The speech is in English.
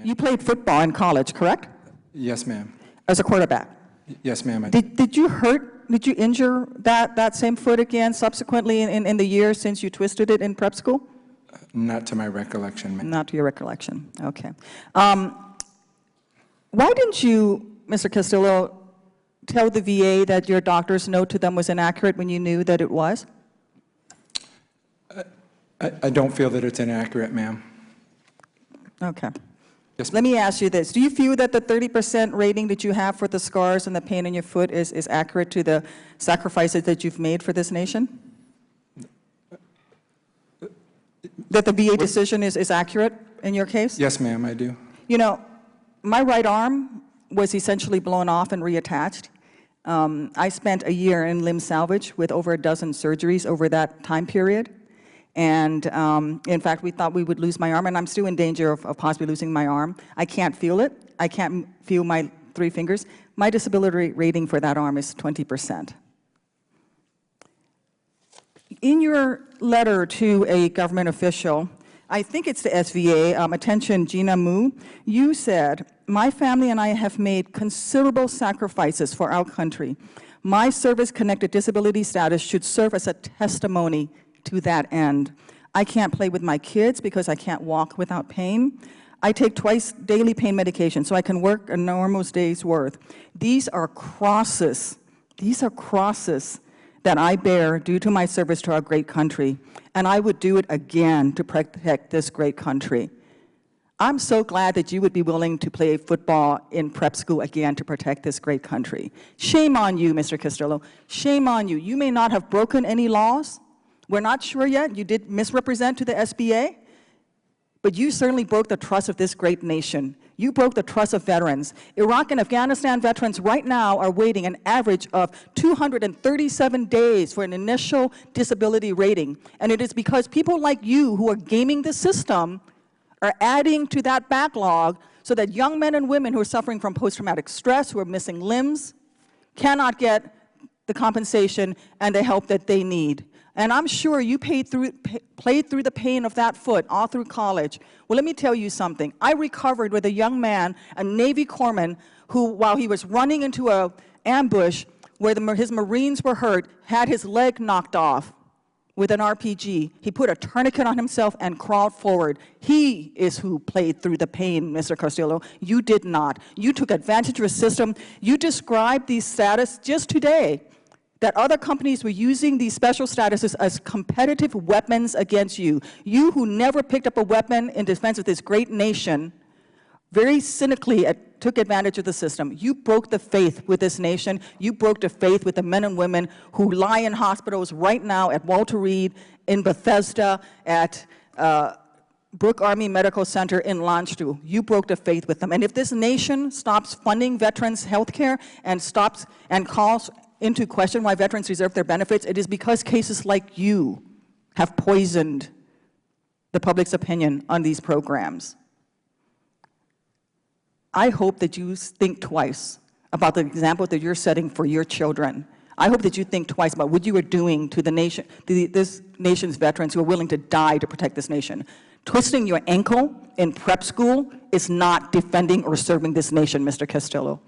You played football in college, correct? Yes, ma'am. As a quarterback? Yes, ma'am. Did you injure that same foot again subsequently in the years since you twisted it in prep school? Not to my recollection, ma'am. Not to your recollection, okay. Why didn't you, Mr. Castillo, tell the VA that your doctor's note to them was inaccurate when you knew that it was? I don't feel that it's inaccurate, ma'am. Okay. Yes, Let me ask you this. Do you feel that the 30% rating that you have for the scars and the pain in your foot is accurate to the sacrifices that you've made for this nation? That the VA decision is accurate in your case? Yes, ma'am, I do. You know, my right arm was essentially blown off and reattached. I spent a year in limb salvage with over a dozen surgeries over that time period. And in fact, we thought we would lose my arm, and I'm still in danger of possibly losing my arm. I can't feel it. I can't feel my 3 fingers. My disability rating for that arm is 20%. In your letter to a government official, I think it's the SVA, attention Gina Mu, you said, "My family and I have made considerable sacrifices for our country. My service-connected disability status should serve as a testimony to that end. I can't play with my kids because I can't walk without pain. I take twice daily pain medication so I can work a normal day's worth. These are crosses that I bear due to my service to our great country, and I would do it again to protect this great country." I'm so glad that you would be willing to play football in prep school again to protect this great country. Shame on you, Mr. Castillo. Shame on you. You may not have broken any laws. We're not sure yet. You did misrepresent to the SBA, but you certainly broke the trust of this great nation. You broke the trust of veterans. Iraq and Afghanistan veterans right now are waiting an average of 237 days for an initial disability rating. And it is because people like you who are gaming the system are adding to that backlog so that young men and women who are suffering from post-traumatic stress, who are missing limbs, cannot get the compensation and the help that they need. And I'm sure you played through the pain of that foot all through college. Well, let me tell you something. I recovered with a young man, a Navy corpsman, who, while he was running into an ambush where his Marines were hurt, had his leg knocked off with an RPG. He put a tourniquet on himself and crawled forward. He is who played through the pain, Mr. Castillo. You did not. You took advantage of a system. You described these status just today, that other companies were using these special statuses as competitive weapons against you. You who never picked up a weapon in defense of this great nation, very cynically took advantage of the system. You broke the faith with this nation. You broke the faith with the men and women who lie in hospitals right now at Walter Reed, in Bethesda, at Brooke Army Medical Center in Landstuhl. You broke the faith with them. And if this nation stops funding veterans' health care and stops and calls into question why veterans deserve their benefits, it is because cases like you have poisoned the public's opinion on these programs. I hope that you think twice about the example that you're setting for your children. I hope that you think twice about what you are doing to the nation, this nation's veterans who are willing to die to protect this nation. Twisting your ankle in prep school is not defending or serving this nation, Mr. Castillo.